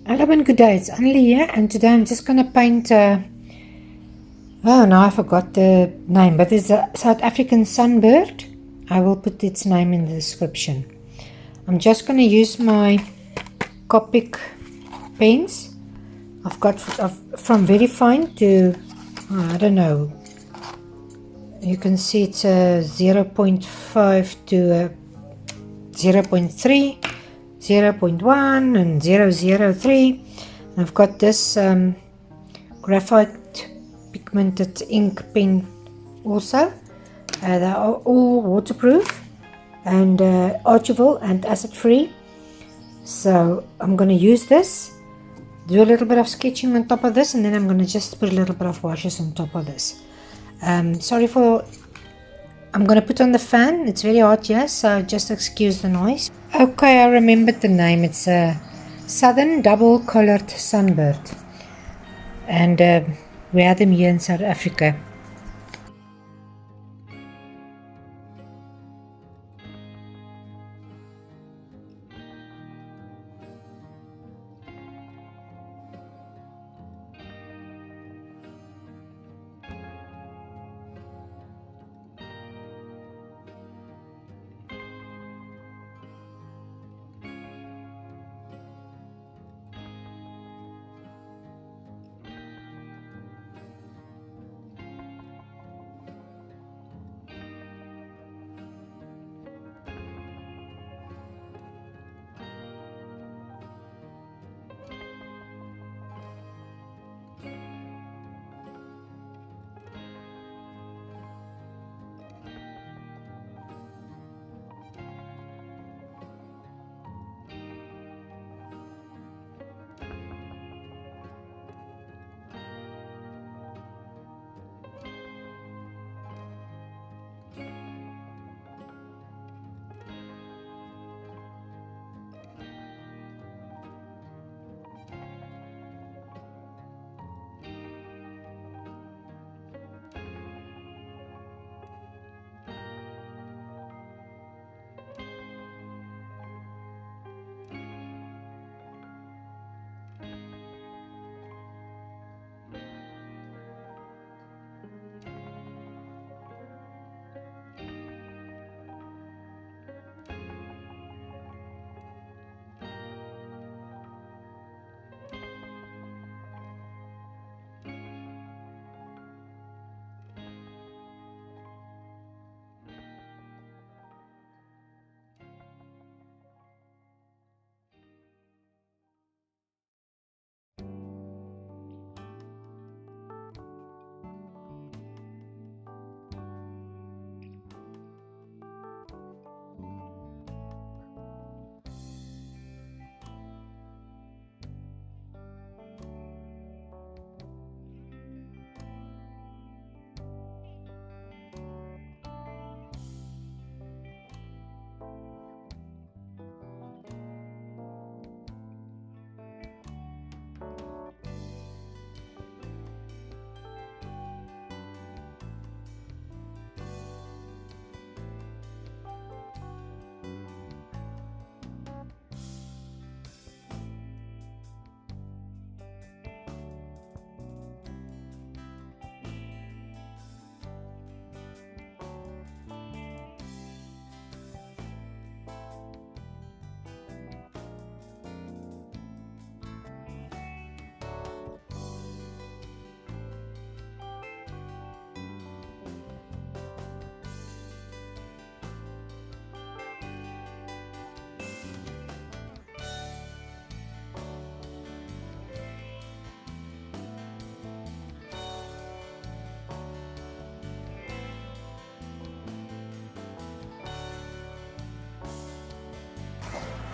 Hello and good day, it's Annelie here, and today I'm just going to paint, oh no, I forgot the name, but it's a South African sunbird. I will put its name in the description. I'm just going to use my Copic paints. I've got from very fine to, I don't know, you can see it's a 0.5 to a 0.3. 0.1 and 0.03. I've got this graphite pigmented ink pen also. They are all waterproof and archival and acid free. So I'm going to use this, do a little bit of sketching on top of this, and then I'm going to just put a little bit of washes on top of this. I'm going to put on the fan. It's very hot here, so just excuse the noise. Okay, I remembered the name. It's a Southern Double Collared Sunbird. And we have them here in South Africa.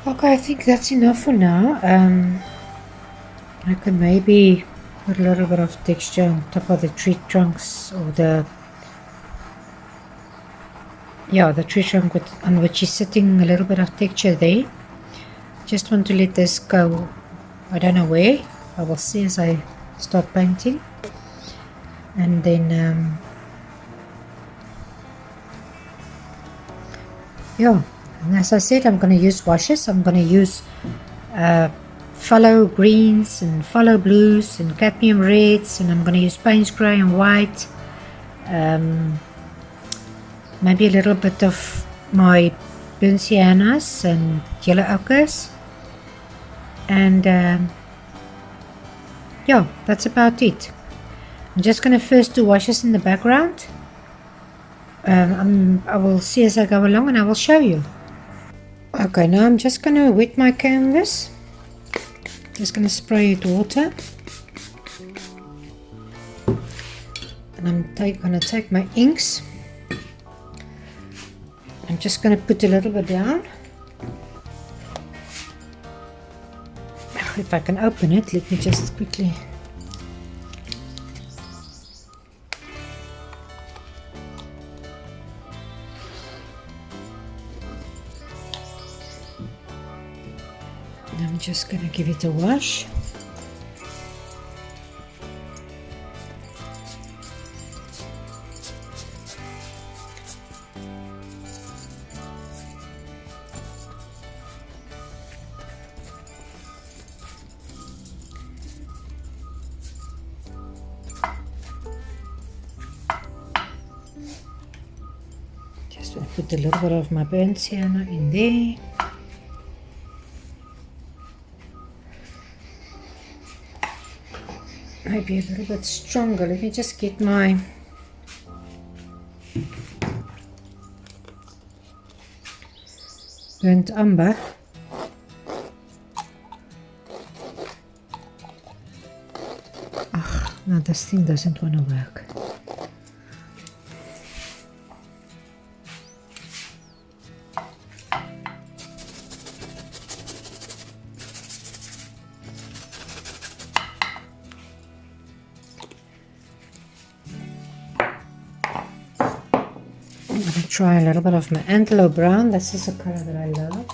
Okay, I think that's enough for now. I could maybe put a little bit of texture on top of the tree trunks, or the tree trunk on which is sitting, a little bit of texture there. Just want to let this go. I don't know where. I will see as I start painting. And then and as I said, I'm going to use washes. I'm going to use Phthalo phthalo greens and phthalo blues and cadmium reds, and I'm going to use Paynes grey and white. Maybe a little bit of my burnt siennas and yellow ochres, and yeah, that's about it. I'm just going to first do washes in the background. I will see as I go along, and I will show you. Okay, now I'm just going to wet my canvas. Just going to spray it water, and I'm going to take my inks. I'm just going to put a little bit down. If I can open it, let me just quickly. I'm just going to give it a wash. Just going to put a little bit of my burnt sienna in there. Maybe a little bit stronger. Let me just get my burnt umber. No, this thing doesn't want to work. I'm going to try a little bit of my Antelope brown. This is a color that I love.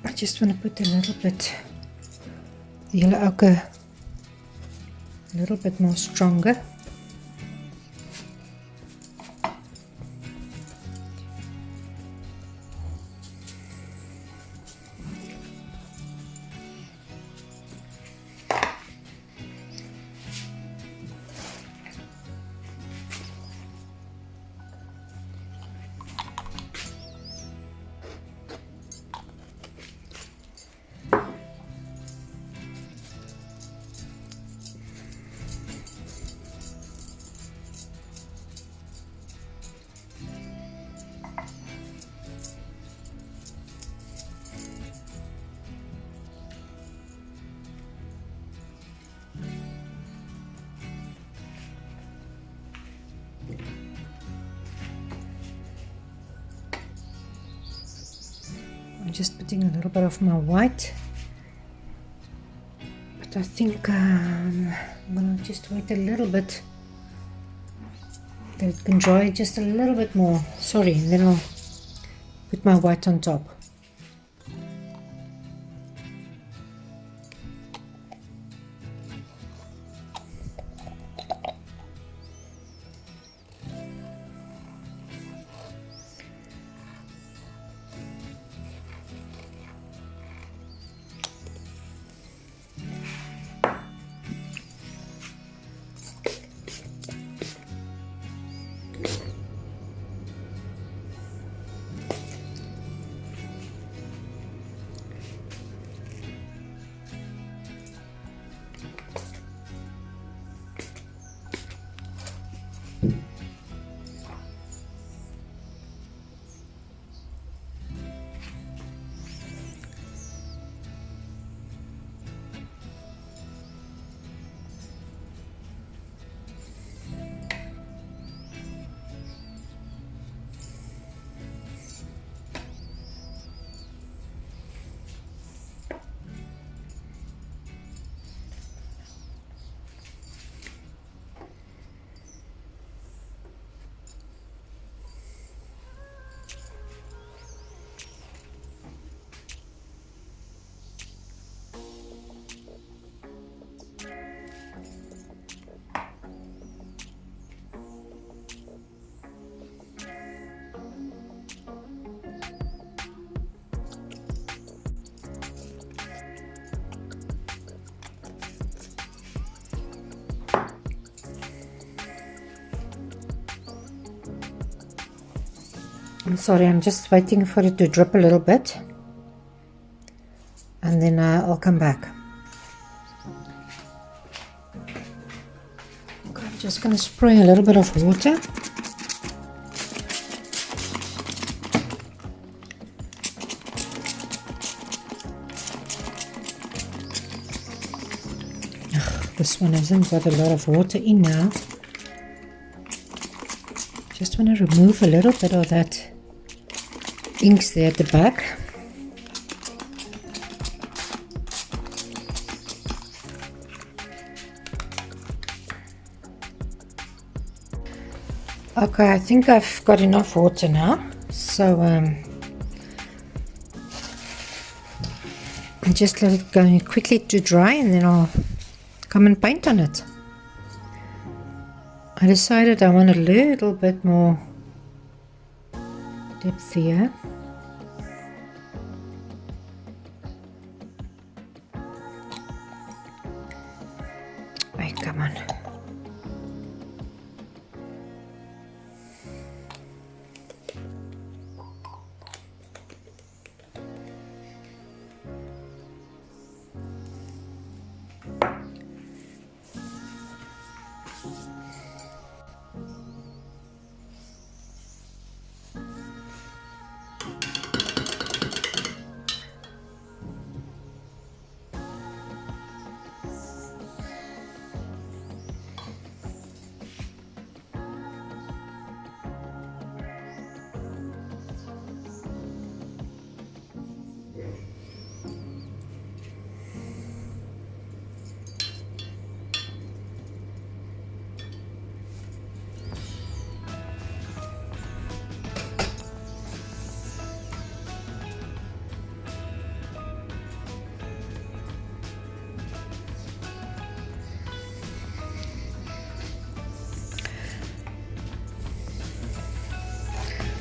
I just want to put a little bit the yellow ochre a little bit more stronger. I'm just putting a little bit of my white, but I think I'm gonna just wait a little bit that it can dry just a little bit more. Sorry, and then I'll put my white on top. I'm sorry, I'm just waiting for it to drip a little bit, and then I'll come back. Okay, I'm just going to spray a little bit of water. This one hasn't got a lot of water in now. Just want to remove a little bit of that inks there at the back. Okay, I think I've got enough water now. So just let it go quickly to dry, and then I'll come and paint on it. I decided I want a little bit more depth here. Wait, come on.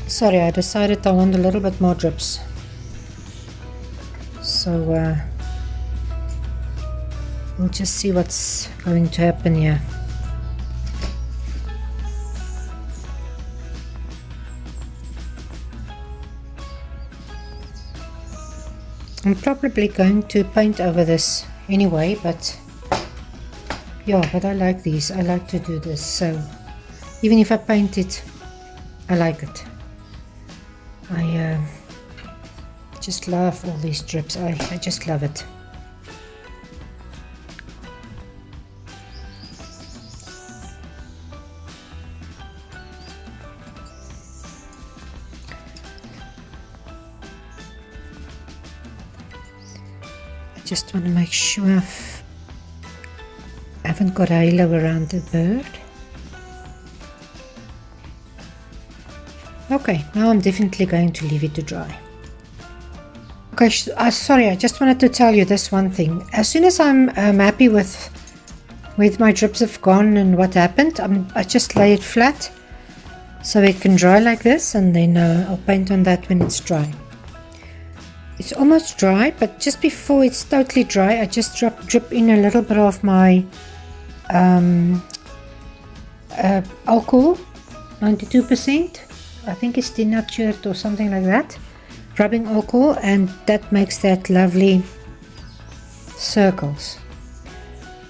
Sorry, I decided I want a little bit more drips. So we'll just see what's going to happen here. I'm probably going to paint over this anyway, but yeah, but I like these. I like to do this, so even if I paint it, I like it. I just love all these drips. I just love it. I just want to make sure I haven't got a halo around the bird. Okay, now I'm definitely going to leave it to dry. Okay, sorry, I just wanted to tell you this one thing. As soon as I'm happy with where my drips have gone and what happened, I just lay it flat so it can dry like this, and then I'll paint on that when it's dry. It's almost dry, but just before it's totally dry, I just drip in a little bit of my alcohol, 92%. I think it's denatured or something like that, rubbing alcohol, and that makes that lovely circles.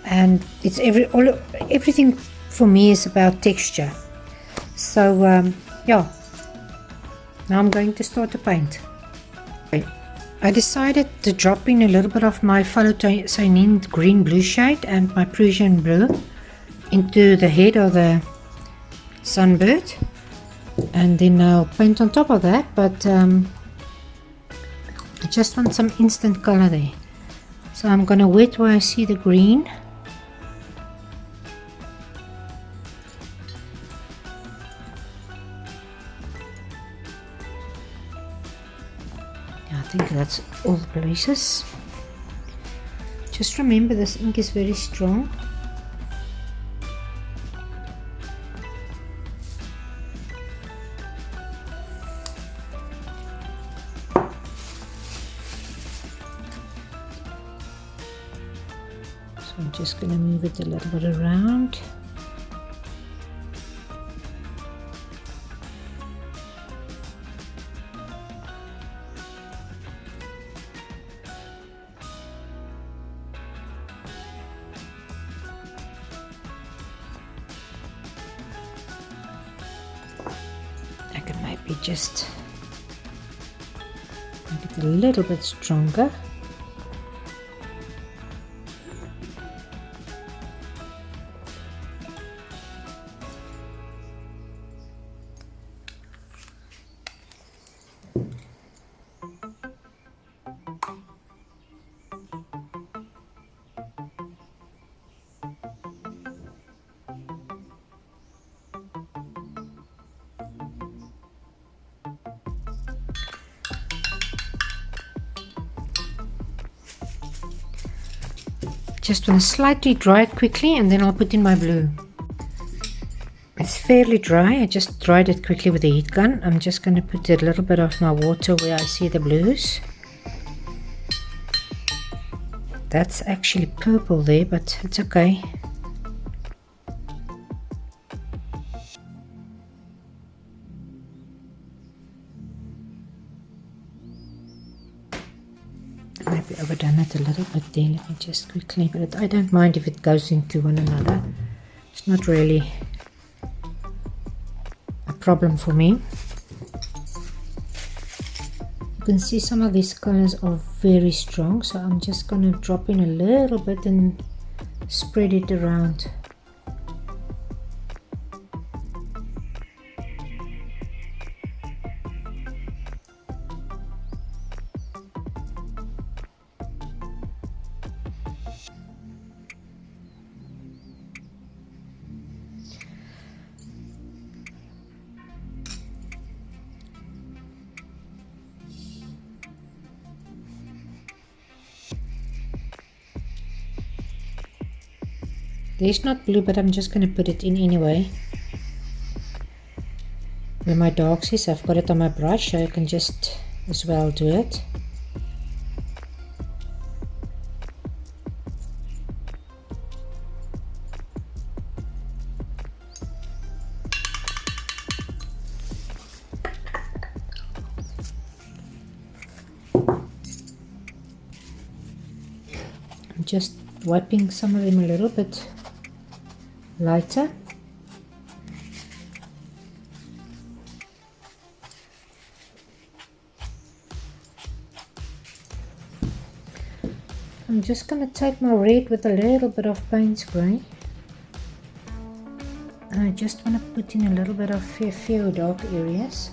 And it's everything for me is about texture. So yeah, now I'm going to start to paint. I decided to drop in a little bit of my Phthalo green blue shade and my Prussian blue into the head of the sunbird. And then I'll paint on top of that, but I just want some instant color there. So I'm gonna wet where I see the green. I think that's all the places. Just remember, this ink is very strong. I'm just going to move it a little bit around. maybe just make it a little bit stronger. Just want to slightly dry it quickly and then I'll put in my blue. It's fairly dry. I just dried it quickly with a heat gun. I'm just going to put a little bit of my water where I see the blues. That's actually purple there, but it's okay. Maybe overdone it a little bit there. Let me just quickly, but I don't mind if it goes into one another. It's not really a problem for me. You can see some of these colors are very strong, so I'm just going to drop in a little bit and spread it around. There's not blue, but I'm just going to put it in anyway. Where my darks is, I've got it on my brush, so I can just as well do it. I'm just wiping some of them a little bit lighter. I'm just going to take my red with a little bit of Paynes grey, and I just want to put in a little bit of a few dark areas.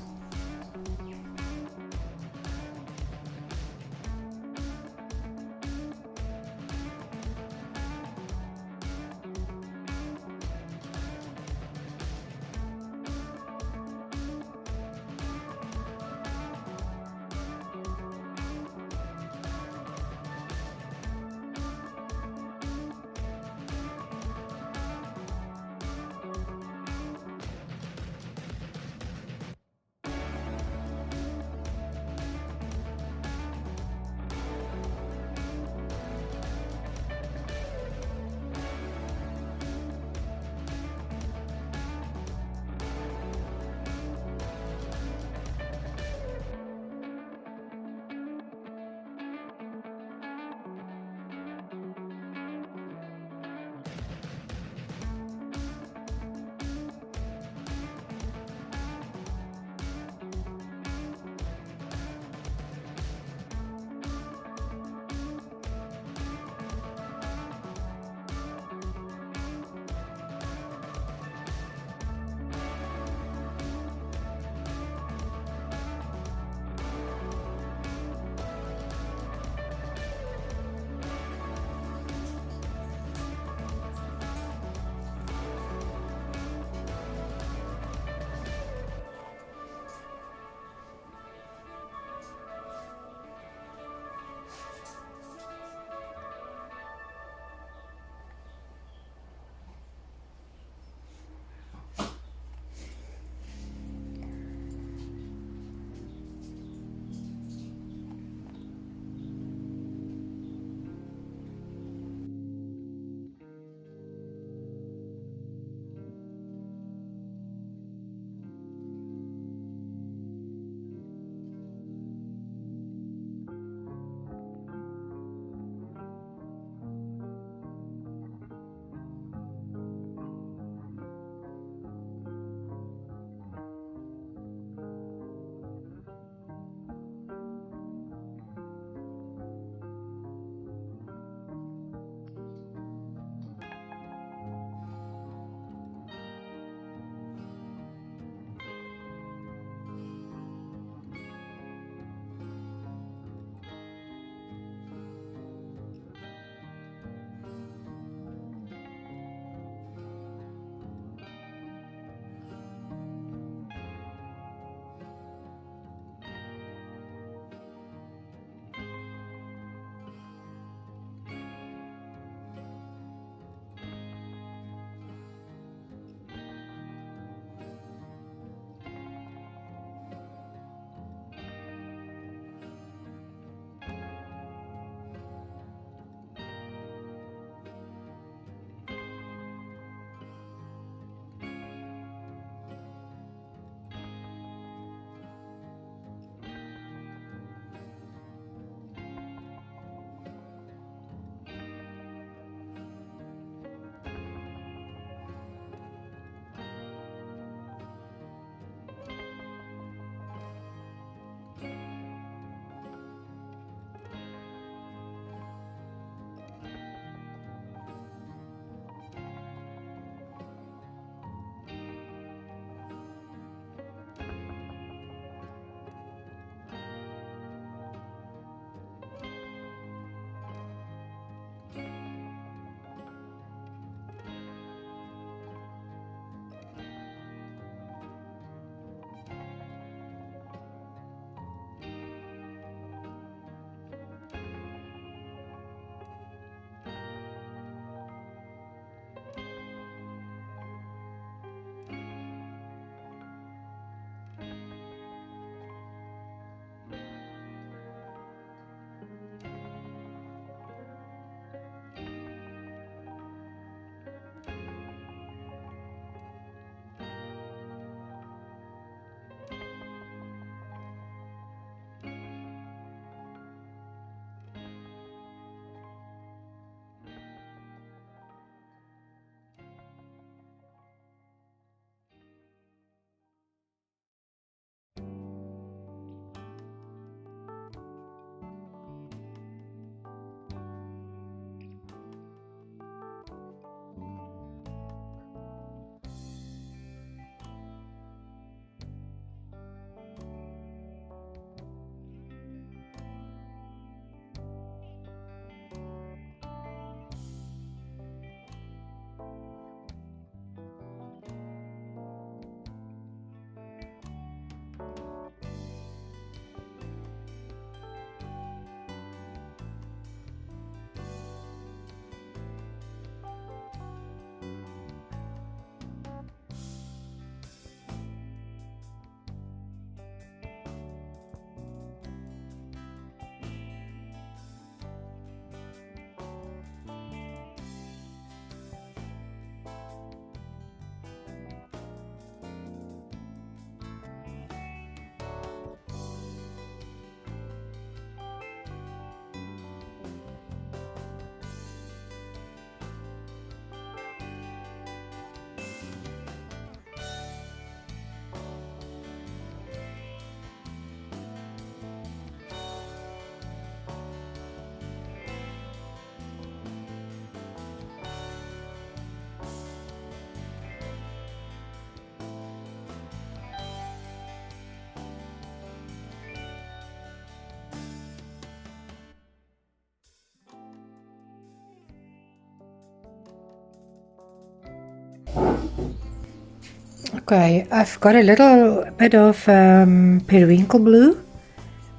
Okay, I've got a little bit of periwinkle blue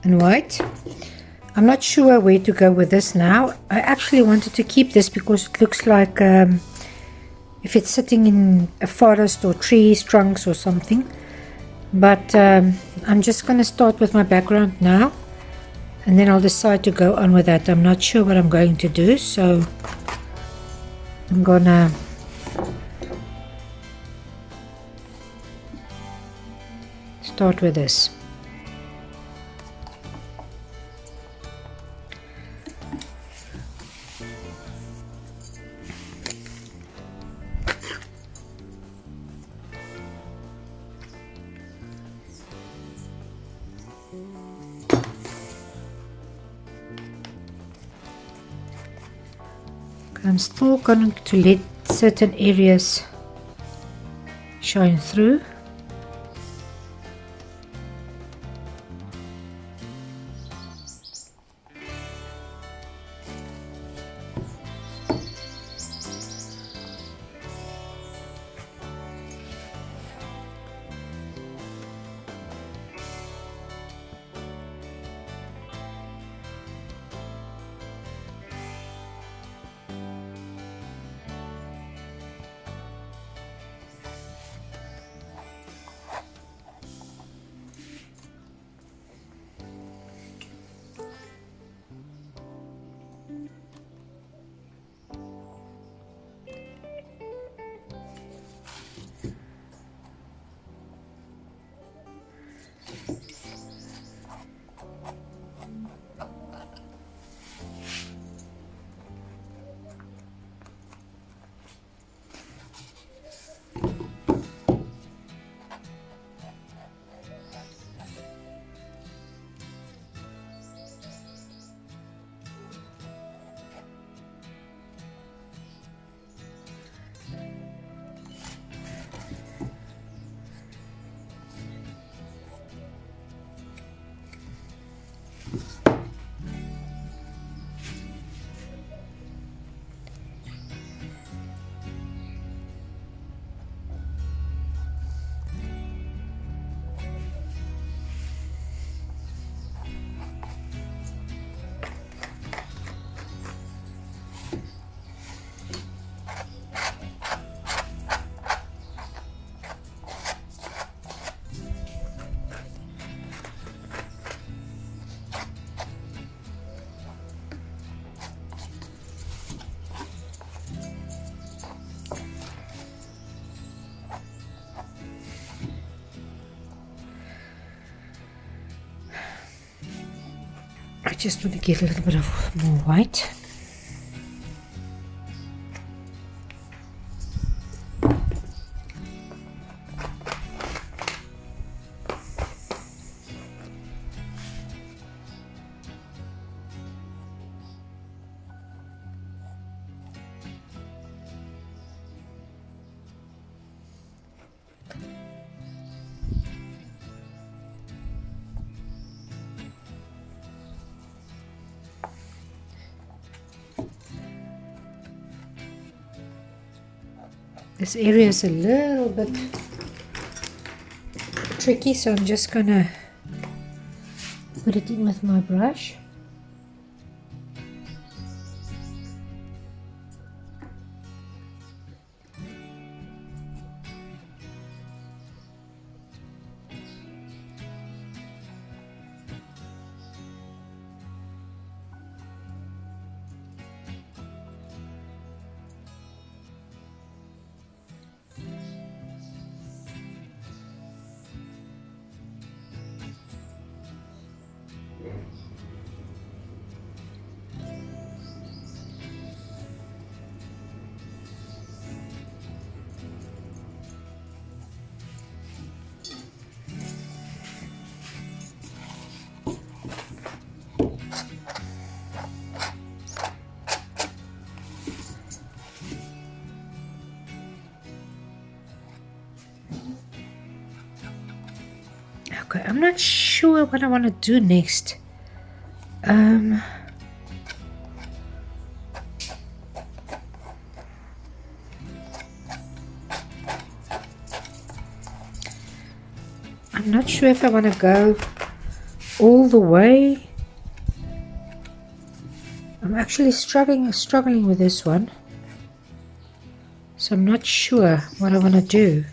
and white. I'm not sure where to go with this now. I actually wanted to keep this because it looks like if it's sitting in a forest or trees, trunks or something. But I'm just going to start with my background now, and then I'll decide to go on with that. I'm not sure what I'm going to do, so I'm gonna start with this. I'm still going to let certain areas shine through. I just want to get a little bit of more white. This area is a little bit tricky, so I'm just gonna put it in with my brush. I'm not sure what I want to do next. I'm not sure if I want to go all the way. I'm actually struggling with this one. So I'm not sure what I want to do.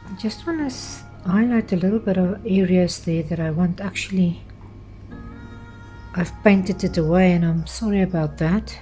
I just want to highlight a little bit of areas there that I want. Actually, I've painted it away and I'm sorry about that.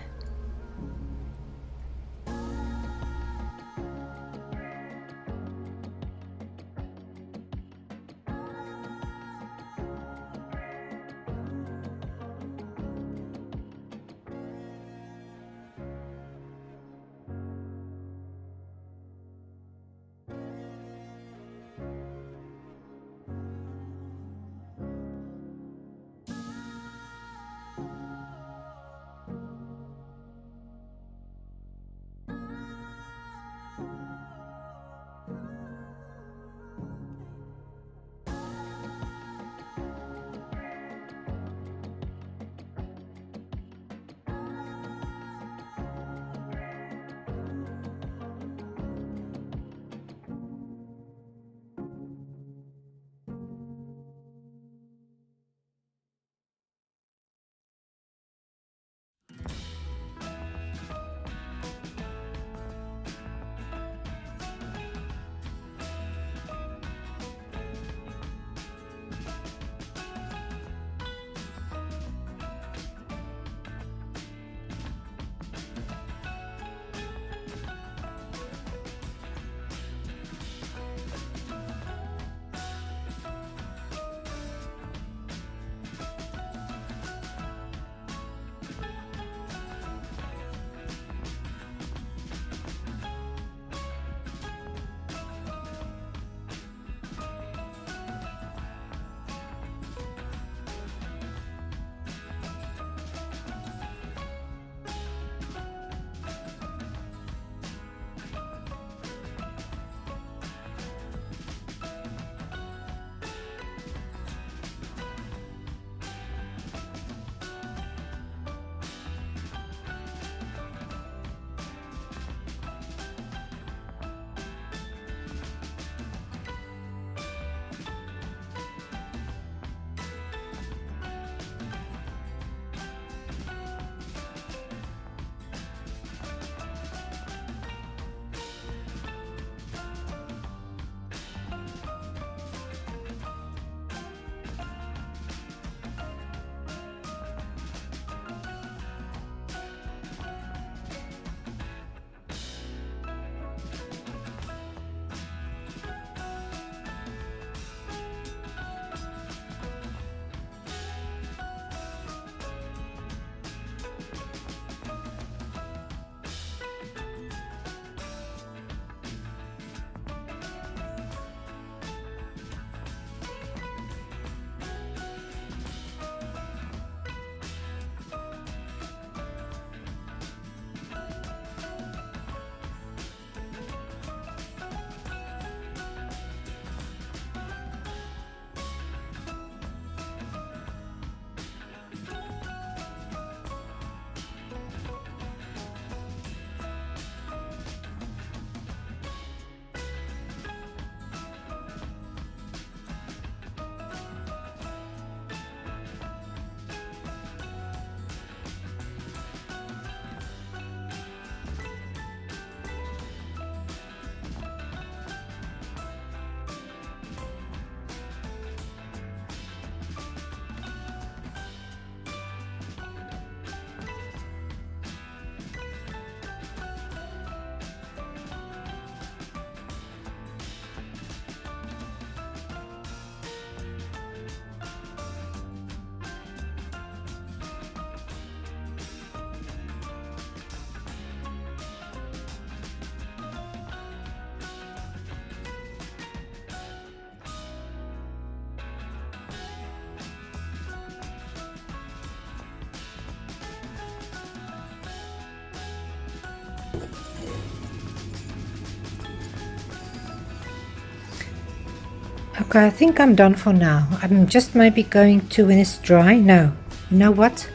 Okay, I think I'm done for now. I'm just maybe going to, when it's dry, no, you know what?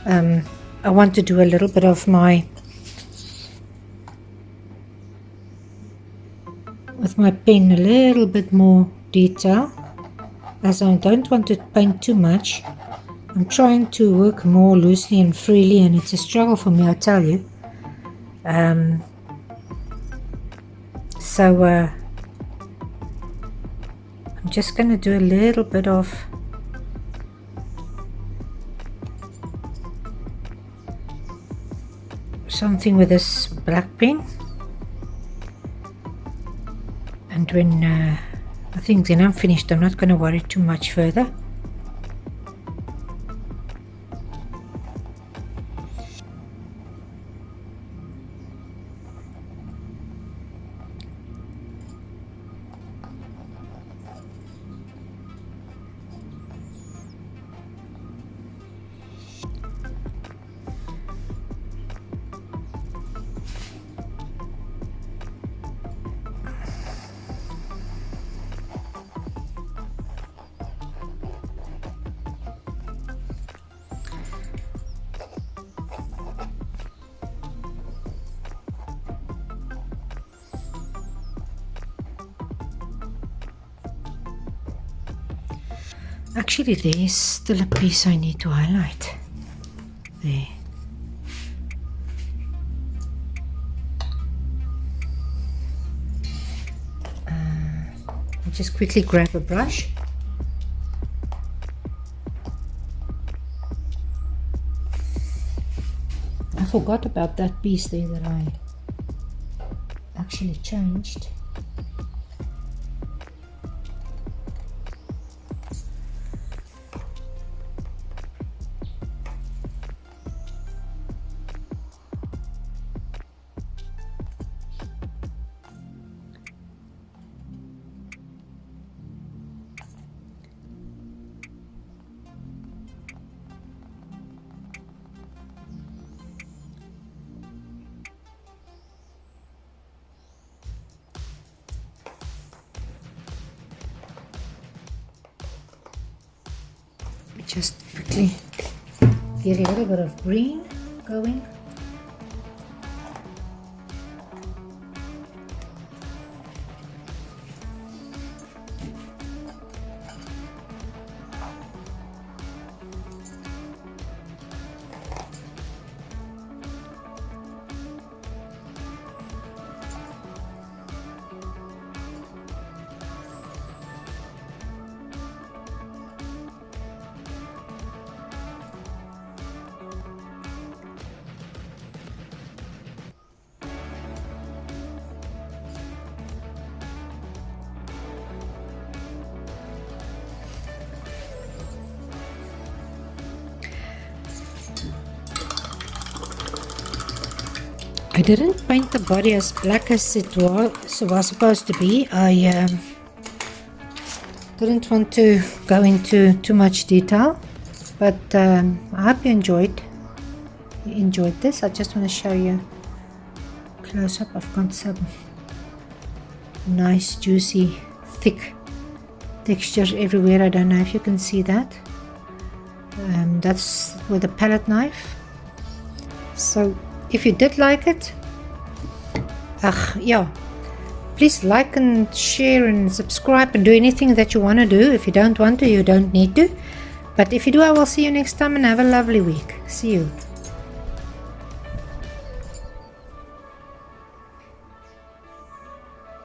I want to do a little bit of with my pen, a little bit more detail, as I don't want to paint too much. I'm trying to work more loosely and freely, and it's a struggle for me, I tell you. So I'm just going to do a little bit of something with this black pen, and when I think then I'm finished, I'm not going to worry too much further. Actually, there's still a piece I need to highlight. There. I'll just quickly grab a brush. I forgot about that piece there that I actually changed. Just quickly get a little bit of green going. I didn't paint the body as black as it was supposed to be. I didn't want to go into too much detail, but I hope you enjoyed this. I just want to show you close up. I've got some nice juicy thick textures everywhere. I don't know if you can see that. That's with a palette knife. So if you did like it, yeah, please like and share and subscribe and do anything that you want to do. If you don't want to, you don't need to. But if you do, I will see you next time, and have a lovely week. See you.